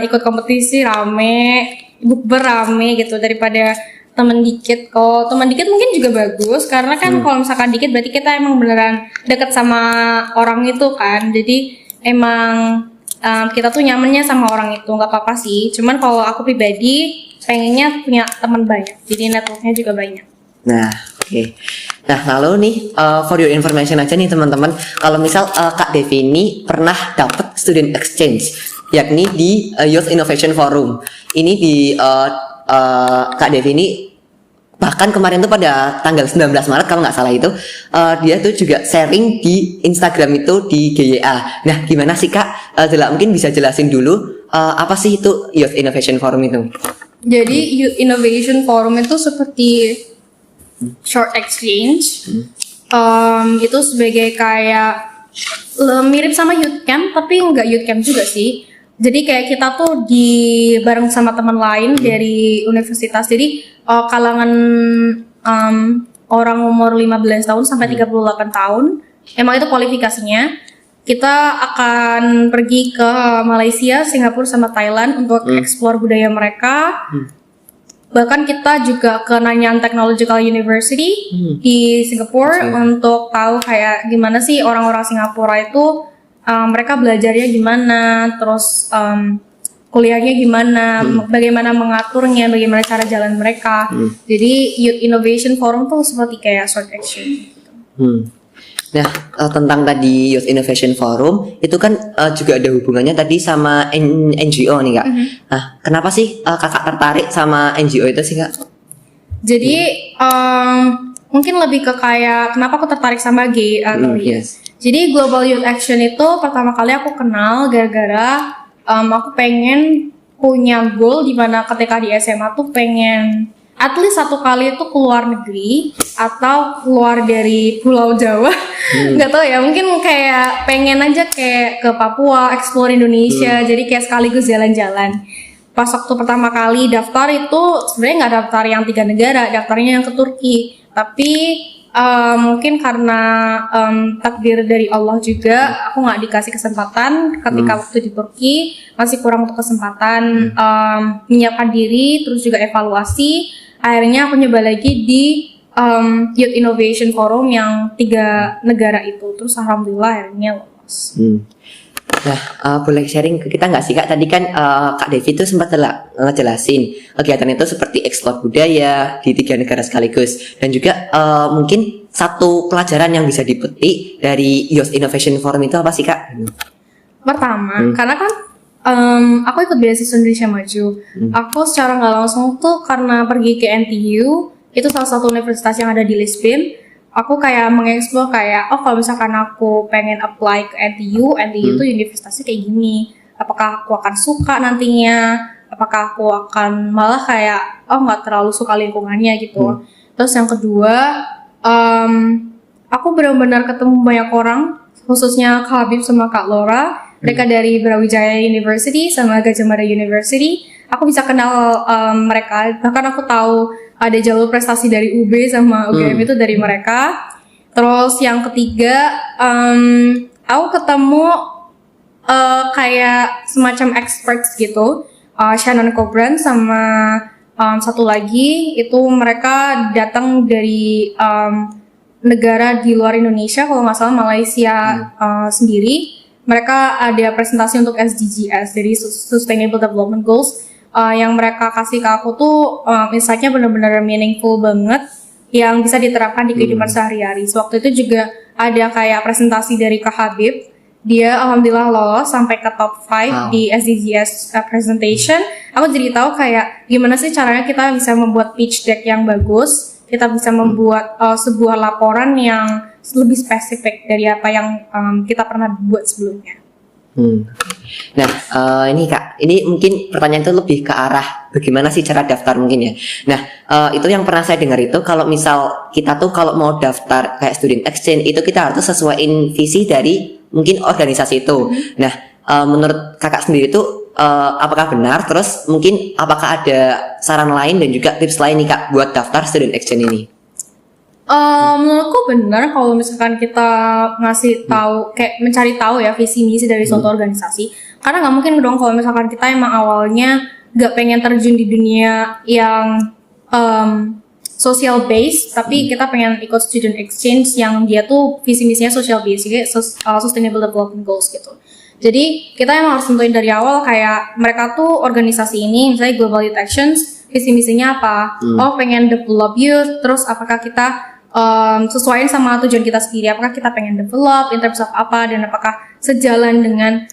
ikut kompetisi rame, bukber rame gitu, daripada teman dikit. Kalau teman dikit mungkin juga bagus karena kan kalau misalkan dikit berarti kita emang beneran deket sama orang itu kan. Jadi emang kita tuh nyamannya sama orang itu, nggak apa-apa sih. Cuman kalau aku pribadi pengennya punya teman banyak, jadi networknya juga banyak. Nah, oke. Nah, lalu nih for your information aja nih teman-teman, kalau misal Kak Devi ini pernah dapat student exchange, yakni di Youth Innovation Forum. Ini di Kak Devi ini bahkan kemarin tuh pada tanggal 19 Maret kalau nggak salah itu dia tuh juga sharing di Instagram itu di GYA. Nah, gimana sih Kak? Mungkin bisa jelasin dulu apa sih itu Youth Innovation Forum itu? Jadi Youth Innovation Forum itu seperti short exchange, itu sebagai kayak Mirip sama youth camp tapi nggak youth camp juga sih. Jadi kayak kita tuh bareng sama teman lain dari universitas. Jadi kalangan orang umur 15 tahun sampai 38 tahun. Emang itu kualifikasinya. Kita akan pergi ke Malaysia, Singapura sama Thailand untuk explore budaya mereka. Bahkan kita juga ke Nanyang Technological University di Singapura untuk tahu kayak gimana sih orang-orang Singapura itu mereka belajarnya gimana, terus kuliahnya gimana, bagaimana mengaturnya, bagaimana cara jalan mereka. Jadi Youth Innovation Forum tuh seperti kayak short action. Nah, tentang tadi Youth Innovation Forum itu kan juga ada hubungannya tadi sama NGO nih Kak. Nah, kenapa sih Kakak tertarik sama NGO itu sih Kak? Jadi mungkin lebih ke kayak kenapa aku tertarik sama Yes. Jadi Global Youth Action itu pertama kali aku kenal gara-gara aku pengen punya goal di mana ketika di SMA tuh pengen at least satu kali itu keluar negeri atau keluar dari Pulau Jawa. Nggak tahu ya, mungkin kayak pengen aja kayak ke Papua, explore Indonesia, jadi kayak sekaligus jalan-jalan. Pas waktu pertama kali daftar itu sebenarnya nggak daftar yang 3 negara, daftarnya yang ke Turki. Tapi mungkin karena takdir dari Allah juga, aku nggak dikasih kesempatan ketika waktu di Turki, masih kurang untuk kesempatan menyiapkan diri, terus juga evaluasi. Akhirnya aku nyoba lagi di Youth Innovation Forum yang 3 negara itu, terus alhamdulillah akhirnya lolos. Nah, boleh sharing ke kita nggak sih Kak? Tadi kan Kak Devi tuh sempat ngejelasin kegiatan itu seperti eksplor budaya di 3 negara sekaligus, dan juga mungkin satu pelajaran yang bisa dipetik dari Youth Innovation Forum itu apa sih Kak? Pertama, karena kan aku ikut beasiswa Indonesia Maju. Aku secara nggak langsung tuh karena pergi ke NTU, itu salah satu universitas yang ada di Lisbon. Aku kayak mengeksplor kayak, kalau misalkan aku pengen apply ke NTU tuh universitasnya kayak gini. Apakah aku akan suka nantinya? Apakah aku akan malah kayak, nggak terlalu suka lingkungannya gitu. Terus yang kedua, aku benar-benar ketemu banyak orang, khususnya Kak Habib sama Kak Laura. Mereka dari Brawijaya University sama Gadjah Mada University. Aku bisa kenal mereka, bahkan aku tahu ada jalur prestasi dari UB sama UGM itu dari mereka. Terus yang ketiga, aku ketemu kayak semacam experts gitu, Shannon Cobran sama satu lagi itu mereka datang dari negara di luar Indonesia, kalau nggak salah Malaysia sendiri. Mereka ada presentasi untuk SDGs, dari Sustainable Development Goals, yang mereka kasih ke aku tuh insight-nya benar-benar meaningful banget, yang bisa diterapkan di kehidupan sehari-hari. Waktu itu juga ada kayak presentasi dari Kak Habib, dia alhamdulillah lolos sampai ke top 5 di SDGs presentation. Aku jadi tahu kayak gimana sih caranya kita bisa membuat pitch deck yang bagus, kita bisa membuat sebuah laporan yang lebih spesifik dari apa yang kita pernah buat sebelumnya. Nah, ini Kak, ini mungkin pertanyaan itu lebih ke arah bagaimana sih cara daftar mungkin ya. Nah, itu yang pernah saya dengar itu kalau misal kita tuh kalau mau daftar kayak student exchange itu kita harus sesuaiin visi dari mungkin organisasi itu. Nah, menurut Kakak sendiri itu apakah benar? Terus mungkin apakah ada saran lain dan juga tips lain nih Kak buat daftar student exchange ini? Menurutku benar kalau misalkan kita ngasih tahu, kayak mencari tahu ya visi misi dari suatu organisasi. Karena nggak mungkin dong kalau misalkan kita emang awalnya nggak pengen terjun di dunia yang social base, tapi kita pengen ikut student exchange yang dia tuh visi misinya social base, kayak sustainable development goals gitu. Jadi kita emang harus tentuin dari awal kayak mereka tuh organisasi ini, misalnya Global Youth Actions, visi misinya apa? Pengen develop youth, terus apakah kita sesuaiin sama tujuan kita sendiri, apakah kita pengen develop in terms of apa, dan apakah sejalan dengan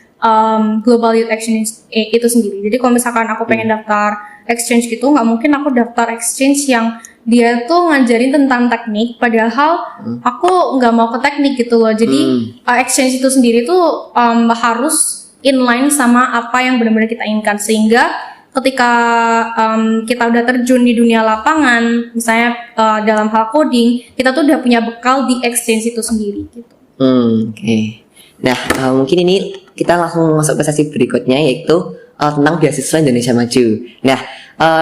Global Youth Action itu sendiri. Jadi kalau misalkan aku pengen daftar exchange gitu, nggak mungkin aku daftar exchange yang dia tuh ngajarin tentang teknik, padahal aku nggak mau ke teknik gitu loh. Jadi exchange itu sendiri tuh harus inline sama apa yang benar-benar kita inginkan, sehingga ketika kita udah terjun di dunia lapangan, misalnya dalam hal coding, kita tuh udah punya bekal di exchange itu sendiri gitu. Oke. Nah, mungkin ini kita langsung masuk ke sesi berikutnya, yaitu tentang beasiswa Indonesia Maju. Nah,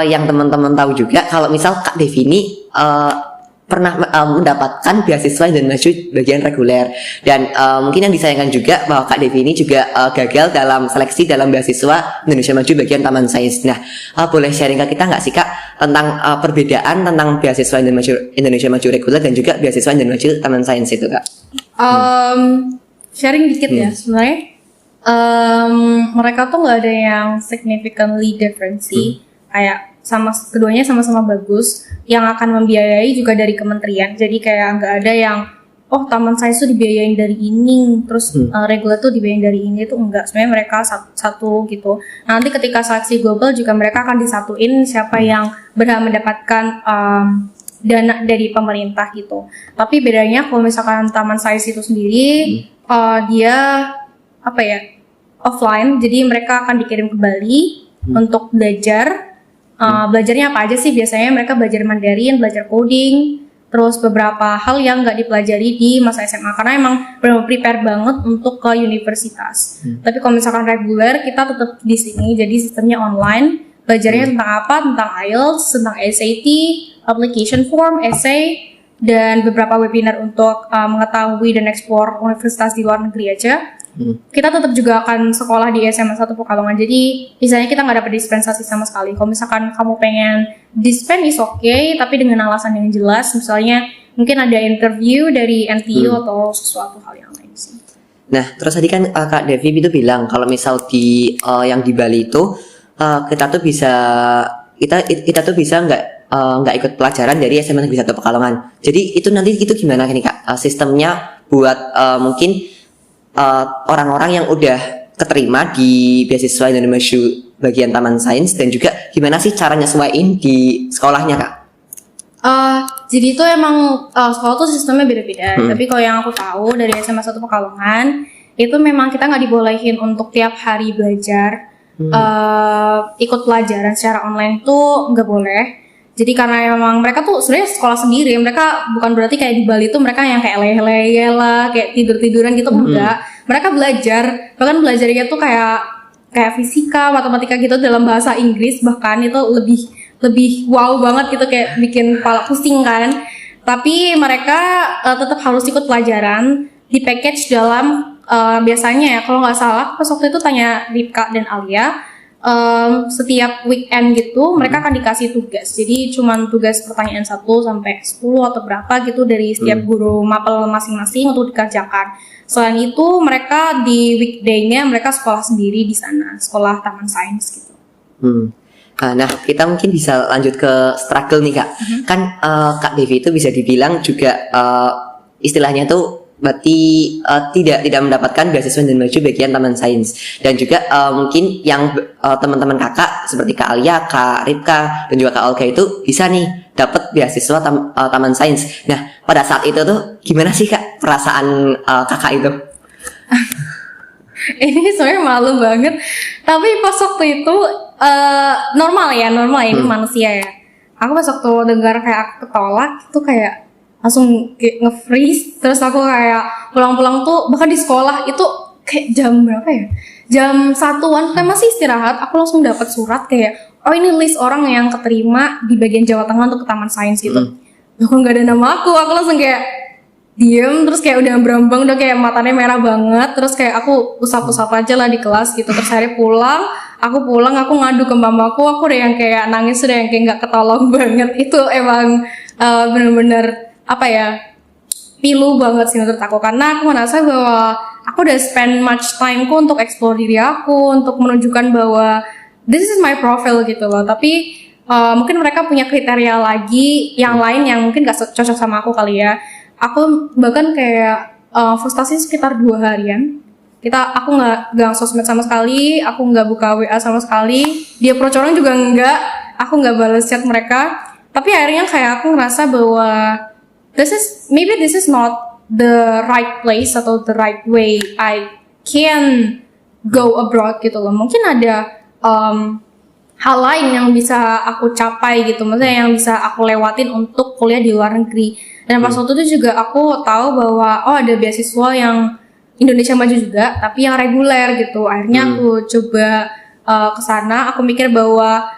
yang teman-teman tahu juga kalau misal Kak Devi ini pernah mendapatkan beasiswa Indonesia Maju bagian reguler, dan mungkin yang disayangkan juga bahwa Kak Devi ini juga gagal dalam seleksi dalam beasiswa Indonesia Maju bagian Taman Sains. Nah, boleh sharing ke kita nggak sih Kak tentang perbedaan tentang beasiswa Indonesia Maju reguler dan juga beasiswa Indonesia Maju Taman Sains itu Kak? Sharing dikit ya sebenarnya. Mereka tuh nggak ada yang significantly different sih. Kayak keduanya sama-sama bagus. Yang akan membiayai juga dari kementerian. Jadi kayak nggak ada yang Taman Sains tuh dibiayain dari ini, terus reguler tuh dibiayain dari ini, itu enggak. Sebenarnya mereka satu gitu. Nanti ketika seleksi global juga mereka akan disatuin siapa yang berhak mendapatkan dana dari pemerintah gitu. Tapi bedanya kalau misalkan Taman Sains itu sendiri dia offline, jadi mereka akan dikirim ke Bali untuk belajar. Belajarnya apa aja sih? Biasanya mereka belajar Mandarin, belajar coding, terus beberapa hal yang nggak dipelajari di masa SMA karena emang belum prepare banget untuk ke universitas. Tapi kalau misalkan reguler kita tetap di sini, jadi sistemnya online. Belajarnya tentang apa? Tentang IELTS, tentang SAT, application form, essay, dan beberapa webinar untuk mengetahui dan eksplor universitas di luar negeri aja. Kita tetap juga akan sekolah di SMA 1 Pekalongan. Jadi misalnya kita nggak dapat dispensasi sama sekali. Kalau misalkan kamu pengen dispen is okay, tapi dengan alasan yang jelas. Misalnya mungkin ada interview dari NTU atau sesuatu hal yang lain sih. Nah, terus tadi kan Kak Devi itu bilang kalau misal yang di Bali itu kita tuh bisa nggak ikut pelajaran dari SMA Negeri 1 Pekalongan. Jadi itu nanti gimana nih Kak? Sistemnya buat mungkin orang-orang yang udah keterima di beasiswa Indonesia bagian Taman Sains, dan juga gimana sih cara nyesuaiin di sekolahnya Kak? Jadi itu emang sekolah tuh sistemnya beda-beda. Tapi kalau yang aku tahu dari SMA 1 Pekalongan itu memang kita nggak dibolehin untuk tiap hari belajar. Ikut pelajaran secara online tuh nggak boleh. Jadi karena memang mereka tuh sebenarnya sekolah sendiri, mereka bukan berarti kayak di Bali tuh mereka yang kayak leleh lah, kayak tiduran gitu, enggak. Mereka belajar, bahkan belajarnya tuh kayak fisika, matematika gitu dalam bahasa Inggris, bahkan itu lebih wow banget gitu, kayak bikin kepala pusing kan. Tapi mereka tetap harus ikut pelajaran di package dalam biasanya ya, kalau nggak salah pas waktu itu tanya Ripka dan Alia, setiap weekend gitu mereka akan dikasih tugas. Jadi cuman tugas pertanyaan 1 sampai 10 atau berapa gitu dari setiap guru mapel masing-masing untuk dikerjakan. Selain itu mereka di weekday-nya mereka sekolah sendiri di sana, sekolah Taman Sains gitu. Nah, kita mungkin bisa lanjut ke struggle nih Kak. Kan Kak Devi itu bisa dibilang juga istilahnya tuh berarti tidak mendapatkan beasiswa Indonesia bagian Taman Sains, dan juga mungkin yang teman-teman kakak seperti Kak Alia, Kak Ripka, dan juga Kak Olga itu bisa nih dapat beasiswa Taman Sains. Nah, pada saat itu tuh gimana sih Kak perasaan kakak itu? Ini sebenarnya malu banget. Tapi pas waktu itu normal ya ini manusia ya. Aku pas waktu dengar kayak aku ketolak itu kayak langsung kayak nge-freeze. Terus aku kayak pulang-pulang tuh bahkan di sekolah itu kayak jam berapa ya? Jam 1-an kayak masih istirahat, aku langsung dapat surat kayak ini list orang yang keterima di bagian Jawa Tengah untuk ke Taman Sains gitu. Loh, kok gak ada nama aku langsung kayak diem, terus kayak udah berambang, udah kayak matanya merah banget. Terus kayak aku usap-usap aja lah di kelas gitu. Terus hari aku ngadu ke mamaku, aku udah yang kayak nangis, udah yang kayak gak ketolong banget. Itu emang bener-bener pilu banget sih menurut aku, karena aku merasa bahwa aku udah spend much time ku untuk explore diri aku, untuk menunjukkan bahwa this is my profile gitu loh. Tapi mungkin mereka punya kriteria lagi yang lain yang mungkin gak cocok sama aku kali ya. Aku bahkan kayak frustasi sekitar 2 harian. Aku nggak sosmed sama sekali, aku nggak buka WA sama sekali, dia approach orang juga nggak, aku nggak balas chat mereka. Tapi akhirnya kayak aku ngerasa bahwa this is not the right place atau the right way I can go abroad gitu loh. Mungkin ada hal lain yang bisa aku capai gitu, maksudnya yang bisa aku lewatin untuk kuliah di luar negeri. Dan pas waktu itu juga aku tahu bahwa ada beasiswa yang Indonesia Maju juga, tapi yang reguler gitu. Akhirnya aku coba ke sana. Aku mikir bahwa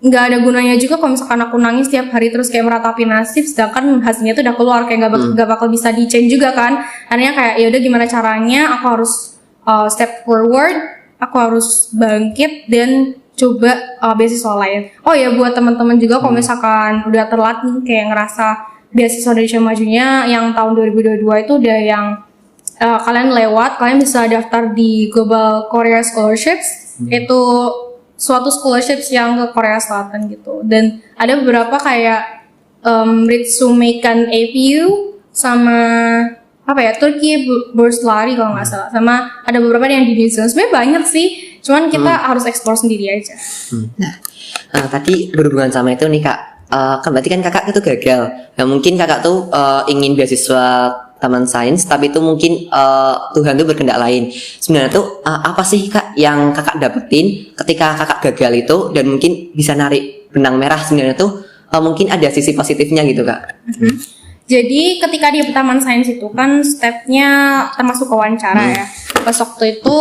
nggak ada gunanya juga kalau misalkan aku nangis tiap hari terus kayak meratapi nasib, sedangkan hasilnya tuh udah keluar, kayak nggak bakal bisa di change juga kan. Akhirnya kayak ya udah gimana caranya, aku harus step forward, aku harus bangkit dan coba beasiswa lain. Oh ya, buat teman-teman juga kalau misalkan udah telat nih kayak ngerasa beasiswa Indonesia Majunya yang tahun 2022 itu udah yang kalian lewat, kalian bisa daftar di Global Korea Scholarships. Itu suatu scholarships yang ke Korea Selatan gitu. Dan ada beberapa kayak Ritsumeikan APU sama apa ya, Turki Burslari kalau nggak salah, sama ada beberapa yang di New Zealand. Sebenarnya banyak sih, cuman kita harus explore sendiri aja. Nah, tadi berhubungan sama itu nih kak, kan berarti kan kakak itu gagal. Nah mungkin kakak tuh ingin beasiswa Taman Sains, tapi itu mungkin Tuhan tuh berkehendak lain. Sebenarnya tuh apa sih kak yang kakak dapetin ketika kakak gagal itu, dan mungkin bisa narik benang merah sebenarnya tuh mungkin ada sisi positifnya gitu kak. Jadi ketika di Taman Sains itu kan stepnya termasuk wawancara ya. Pas waktu itu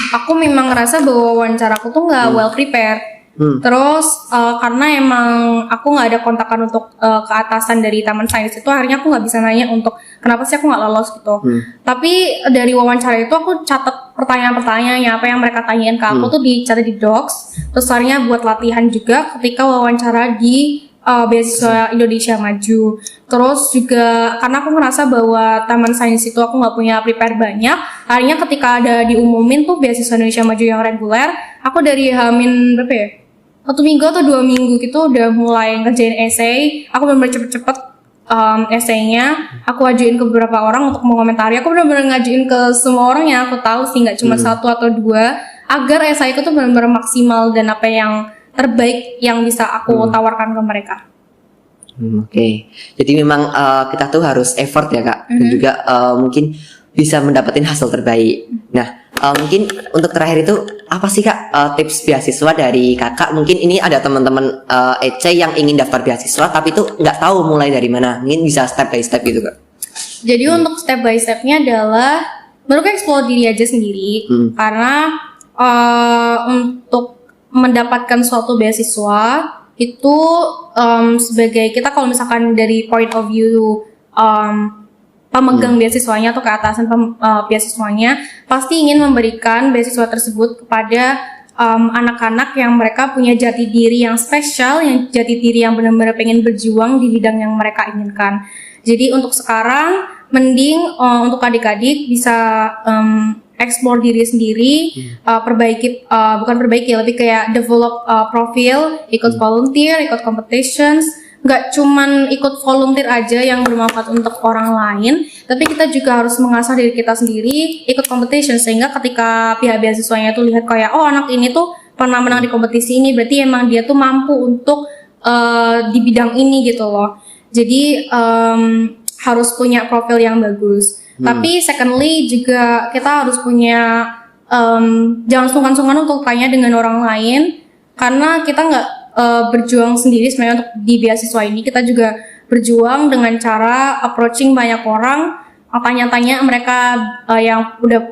aku memang ngerasa bahwa wawancaraku tuh nggak well prepared. Terus karena emang aku nggak ada kontakan untuk ke atasan dari Taman Sains itu, akhirnya aku nggak bisa nanya untuk kenapa sih aku nggak lolos gitu. Tapi dari wawancara itu aku catat pertanyaan-pertanyaannya, apa yang mereka tanyain ke aku tuh dicatat di docs. Terus akhirnya buat latihan juga ketika wawancara di beasiswa Indonesia Maju. Terus juga karena aku ngerasa bahwa Taman Sains itu aku nggak punya prepare banyak, akhirnya ketika ada diumumin tuh beasiswa Indonesia Maju yang reguler, aku dari Hamin berapa ya? 1 minggu atau 2 minggu gitu udah mulai ngerjain essay. Aku bener-bener cepet-cepet essay-nya aku ajuin ke beberapa orang untuk mengomentari. Aku bener-bener ngajuin ke semua orang yang aku tahu sih, nggak cuma 1 atau 2, agar essay itu tuh bener-bener maksimal dan apa yang terbaik yang bisa aku tawarkan ke mereka. Oke. Jadi memang kita tuh harus effort ya kak, dan juga mungkin bisa mendapatkan hasil terbaik. Nah, mungkin untuk terakhir itu apa sih kak tips beasiswa dari kakak? Mungkin ini ada teman-teman EC yang ingin daftar beasiswa tapi tuh nggak tahu mulai dari mana. Mungkin bisa step by step gitu kak. Jadi untuk step by stepnya adalah menurutku explore diri aja sendiri, karena untuk mendapatkan suatu beasiswa itu sebagai kita kalau misalkan dari point of view pemegang beasiswanya atau keatasan beasiswanya pasti ingin memberikan beasiswa tersebut kepada anak-anak yang mereka punya jati diri yang spesial, yang jati diri yang benar-benar pengen berjuang di bidang yang mereka inginkan. Jadi untuk sekarang mending untuk adik-adik bisa explore diri sendiri, bukan perbaiki, lebih kayak develop profil, ikut volunteer, ikut competitions. Nggak cuman ikut volunteer aja yang bermanfaat untuk orang lain, tapi kita juga harus mengasah diri kita sendiri, ikut competition, sehingga ketika pihak beasiswanya tuh lihat kayak oh anak ini tuh pernah menang di kompetisi ini, berarti emang dia tuh mampu untuk di bidang ini gitu loh. Jadi harus punya profil yang bagus. Tapi secondly juga kita harus punya jangan sungkan-sungkan untuk tanya dengan orang lain, karena kita nggak berjuang sendiri sebenarnya untuk di beasiswa ini. Kita juga berjuang dengan cara approaching banyak orang, tanya-tanya mereka yang udah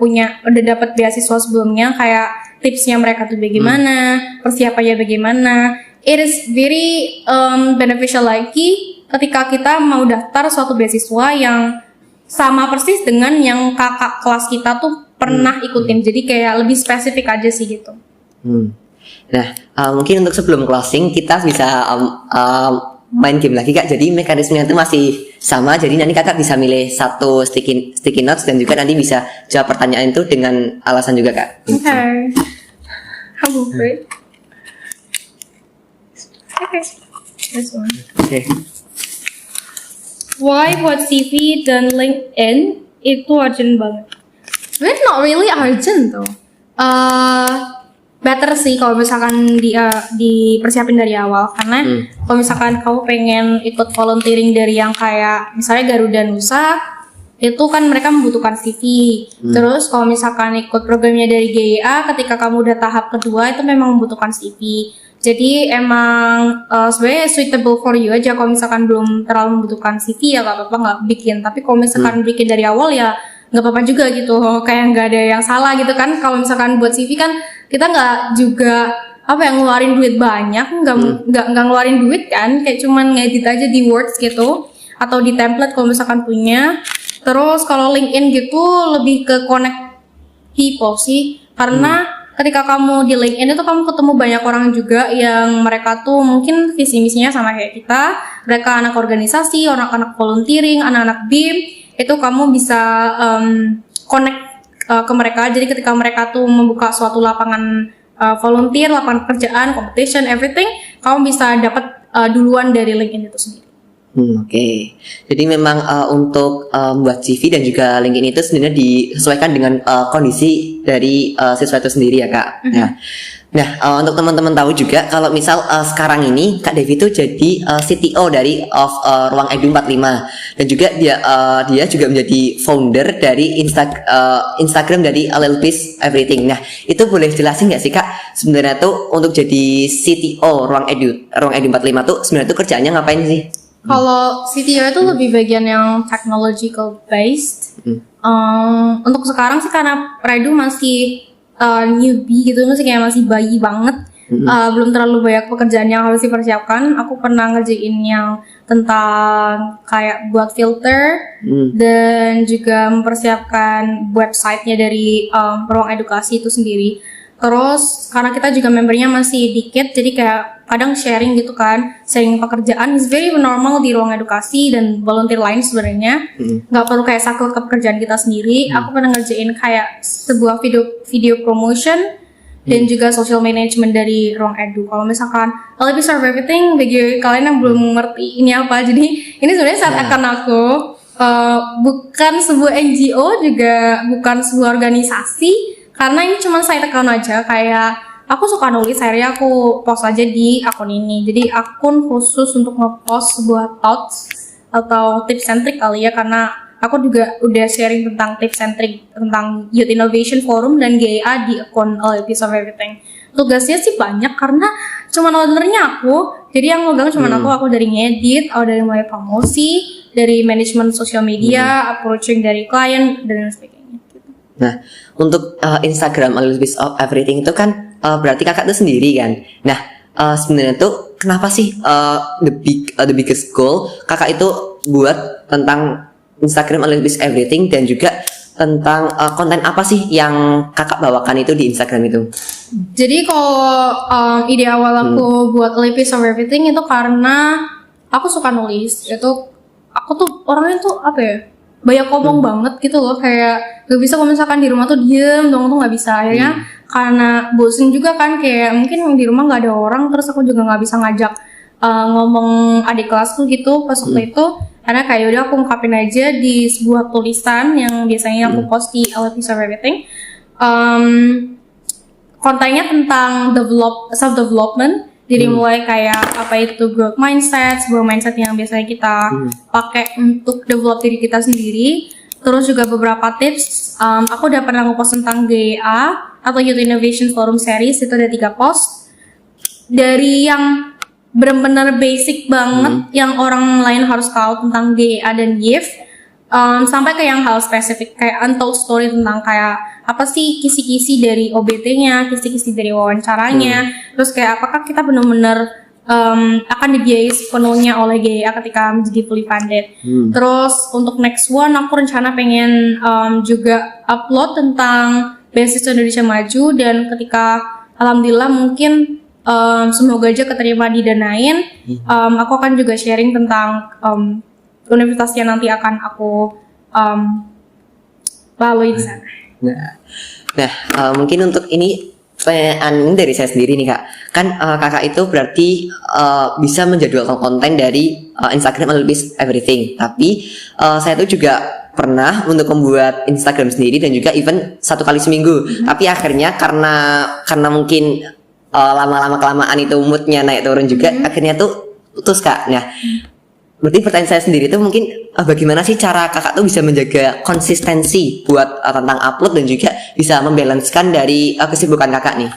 dapat beasiswa sebelumnya, kayak tipsnya mereka tuh bagaimana, persiapannya bagaimana. It is very beneficial lagi ketika kita mau daftar suatu beasiswa yang sama persis dengan yang kakak kelas kita tuh pernah ikutin. Jadi kayak lebih spesifik aja sih gitu. Nah, mungkin untuk sebelum closing kita bisa main game lagi kak. Jadi mekanismenya itu masih sama. Jadi nanti kakak bisa milih satu sticky notes dan juga nanti bisa jawab pertanyaan itu dengan alasan juga kak. Okay. Kamu break. Okay. This one. Okay. Why buat CV dan LinkedIn itu urgent banget? Sebenarnya not really urgent tuh. Better sih kalau misalkan dipersiapin dari awal, karena kalau misalkan kamu pengen ikut volunteering dari yang kayak misalnya Garuda Nusa, itu kan mereka membutuhkan CV. Terus kalau misalkan ikut programnya dari GIA, ketika kamu udah tahap kedua itu memang membutuhkan CV. Jadi emang sebenarnya suitable for you aja. Kalau misalkan belum terlalu membutuhkan CV ya nggak apa-apa nggak bikin. Tapi kalau misalkan bikin dari awal ya nggak apa-apa juga gitu, kayak nggak ada yang salah gitu kan. Kalau misalkan buat CV kan kita nggak juga apa yang ngeluarin duit banyak, nggak ngeluarin duit kan, kayak cuman ngedit aja di Words gitu atau di template kalau misalkan punya. Terus kalau LinkedIn gitu lebih ke connect people sih, karena ketika kamu di LinkedIn itu kamu ketemu banyak orang juga yang mereka tuh mungkin visi misinya sama kayak kita, mereka anak organisasi, anak-anak volunteering, anak-anak BIM. Itu kamu bisa connect ke mereka. Jadi ketika mereka tuh membuka suatu lapangan volunteer, lapangan pekerjaan, competition, everything, kamu bisa dapat duluan dari LinkedIn itu sendiri. Oke. Jadi memang untuk membuat CV dan juga LinkedIn itu sebenarnya disesuaikan dengan kondisi dari siswa itu sendiri ya Kak. Nah, untuk teman-teman tahu juga kalau misal sekarang ini Kak Devi itu jadi CTO dari Ruang Edu 45 dan juga dia juga menjadi founder dari Instagram dari LLPs Everything. Nah, itu boleh jelasin nggak sih Kak sebenarnya tuh untuk jadi CTO Ruang Edu 45 tuh sebenarnya tuh kerjaannya ngapain sih? Kalau CTO itu lebih bagian yang technological based. Untuk sekarang sih karena Redu masih newbie gitu, masih bayi banget, belum terlalu banyak pekerjaan yang harus dipersiapkan. Aku pernah ngerjain yang tentang kayak buat filter dan juga mempersiapkan websitenya dari ruang edukasi itu sendiri. Terus karena kita juga membernya masih dikit, jadi kayak kadang sharing gitu kan, sharing pekerjaan is very normal di ruang edukasi dan volunteer lain sebenarnya. Nggak perlu kayak saklek ke pekerjaan kita sendiri. Aku pernah ngerjain kayak sebuah video promotion dan juga social management dari ruang edu. Kalau misalkan LP Serve Everything, bagi kalian yang belum ngerti ini apa, jadi ini sebenarnya seakan aku bukan sebuah NGO, juga bukan sebuah organisasi. Karena ini cuma side account aja, kayak aku suka nulis, akhirnya aku post aja di akun ini. Jadi akun khusus untuk nge-post sebuah thoughts atau tips centric kali ya, karena aku juga udah sharing tentang tips centric tentang Youth Innovation Forum dan GIA di akun LP Serve Everything. Tugasnya sih banyak karena cuma ownernya aku, jadi yang megang cuma aku dari ngedit, dari mulai promosi, dari manajemen sosial media, approaching dari klien dan sebagainya. Nah, untuk Instagram A Little Bit of Everything itu kan berarti kakak tuh sendiri kan. Nah, sebenarnya tuh kenapa sih the biggest goal kakak itu buat tentang Instagram A Little Bit of Everything dan juga tentang konten apa sih yang kakak bawakan itu di Instagram itu? Jadi kalau ide awal aku buat A Little Bit of Everything itu karena aku suka nulis. Itu aku tuh orangnya tuh apa ya? Banyak ngomong banget gitu loh, kayak gak bisa kalau misalkan di rumah tuh diem dong, tuh gak bisa. Akhirnya karena bosen juga kan, kayak mungkin di rumah gak ada orang, terus aku juga gak bisa ngajak ngomong adik kelasku gitu pas waktu itu. Karena kayak udah aku ungkapin aja di sebuah tulisan yang biasanya aku post di LP Serve Everything. Kontennya tentang self development. Jadi mulai kayak apa itu growth mindset, sebuah mindset yang biasanya kita pakai untuk develop diri kita sendiri. Terus juga beberapa tips. Aku udah pernah nge-post tentang GIA atau Youth Innovation Forum Series, itu ada 3 post. Dari yang benar-benar basic banget yang orang lain harus tahu tentang GIA dan YIF, sampai ke yang hal spesifik kayak untold story tentang kayak apa sih kisi-kisi dari OBT-nya, kisi-kisi dari wawancaranya, terus kayak apakah kita benar-benar akan dibiayai sepenuhnya oleh GIA ketika menjadi fully funded. Terus untuk next one aku rencana pengen juga upload tentang beasiswa Indonesia Maju, dan ketika alhamdulillah mungkin semoga aja keterima di Danain, aku akan juga sharing tentang universitas yang nanti akan aku lalui di sana. Nah, mungkin untuk ini pertanyaan dari saya sendiri nih Kak. Kan kakak itu berarti bisa menjadwalkan konten dari Instagram A Little Bit Everything. Tapi saya tuh juga pernah untuk membuat Instagram sendiri dan juga even 1 kali seminggu. Tapi akhirnya karena mungkin lama-lama kelamaan itu moodnya naik turun juga, akhirnya tuh putus Kak. Nah, berarti pertanyaan saya sendiri itu mungkin bagaimana sih cara kakak tuh bisa menjaga konsistensi buat tentang upload dan juga bisa membalancekan dari kesibukan kakak nih?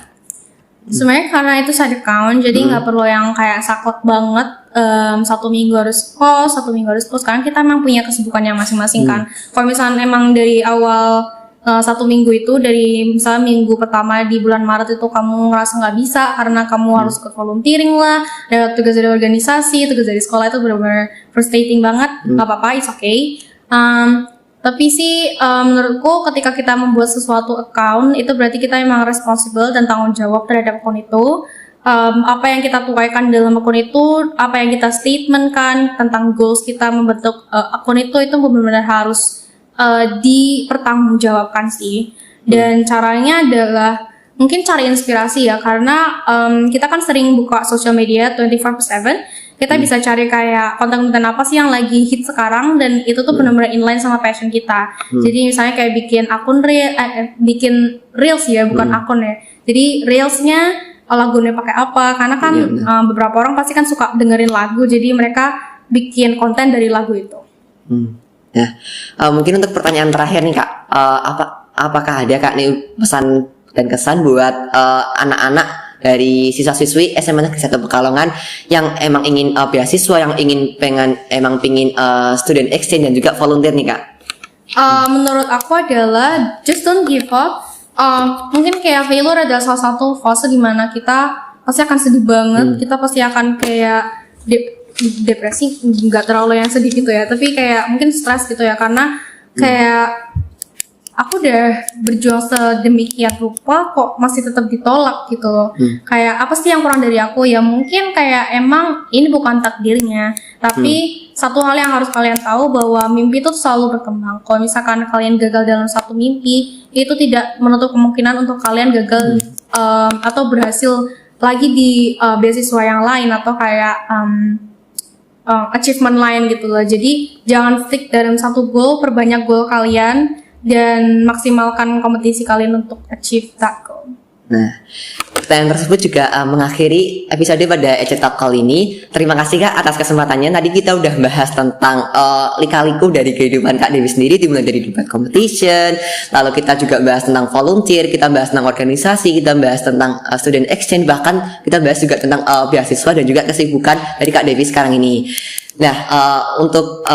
Sebenarnya karena itu side account, jadi nggak perlu yang kayak saklek banget. 1 minggu harus post, 1 minggu harus post. Karena kita emang punya kesibukannya masing-masing kan. Kalau misalnya emang dari awal 1 minggu itu, dari misalnya minggu pertama di bulan Maret itu kamu ngerasa nggak bisa karena kamu harus ikut volunteering lah, ada tugas dari organisasi, tugas dari sekolah, itu benar-benar frustrating banget. Nggak apa-apa, it's okay. Tapi sih menurutku ketika kita membuat sesuatu account itu berarti kita memang responsible dan tanggung jawab terhadap akun itu. Apa yang kita tuaikan dalam akun itu, apa yang kita statementkan tentang goals kita membentuk akun itu benar-benar harus dipertanggungjawabkan sih. Dan caranya adalah mungkin cari inspirasi ya, karena kita kan sering buka social media 24/7. Kita bisa cari kayak konten-konten apa sih yang lagi hit sekarang, dan itu tuh benar-benar inline sama passion kita. Jadi misalnya kayak bikin akun bikin reels ya, bukan akun ya. Jadi reelsnya lagunya pakai apa, karena kan beberapa orang pasti kan suka dengerin lagu, jadi mereka bikin konten dari lagu itu. Nah, mungkin untuk pertanyaan terakhir nih Kak, apakah ada Kak nih pesan dan kesan buat anak-anak dari siswa-siswi SMA Negeri 1 Pekalongan yang emang ingin beasiswa, yang pingin student exchange dan juga volunteer nih Kak? Menurut aku adalah just don't give up. Mungkin kayak failure adalah salah satu fase dimana kita pasti akan sedih banget, kita pasti akan kayak depresi, nggak terlalu yang sedih gitu ya, tapi kayak mungkin stres gitu ya, karena kayak aku udah berjuang sedemikian rupa kok masih tetap ditolak gitu loh. Kayak apa sih yang kurang dari aku? Ya mungkin kayak emang ini bukan takdirnya. Tapi satu hal yang harus kalian tahu bahwa mimpi itu selalu berkembang. Kalau misalkan kalian gagal dalam satu mimpi, itu tidak menutup kemungkinan untuk kalian gagal atau berhasil lagi di beasiswa yang lain atau kayak achievement lain gitu loh. Jadi jangan stick dalam satu goal, perbanyak goal kalian dan maksimalkan kompetisi kalian untuk achieve that goal. Nah, pertanyaan tersebut juga mengakhiri episode pada EC Talk kali ini. Terima kasih Kak atas kesempatannya. Tadi kita udah bahas tentang lika-liku dari kehidupan Kak Dewi sendiri, dimulai dari debat competition, lalu kita juga bahas tentang volunteer, kita bahas tentang organisasi, kita bahas tentang student exchange, bahkan kita bahas juga tentang beasiswa dan juga kesibukan dari Kak Dewi sekarang ini. Nah, untuk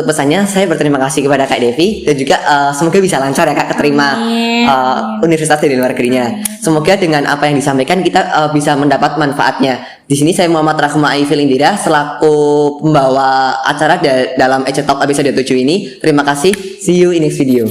pesannya saya berterima kasih kepada Kak Devi dan juga semoga bisa lancar ya Kak keterima universitas di luar negerinya. Semoga dengan apa yang disampaikan kita bisa mendapat manfaatnya. Di sini saya Muhammad Rahma Aifil Indira selaku pembawa acara dalam EC Talk episode 7 ini. Terima kasih. See you in next video.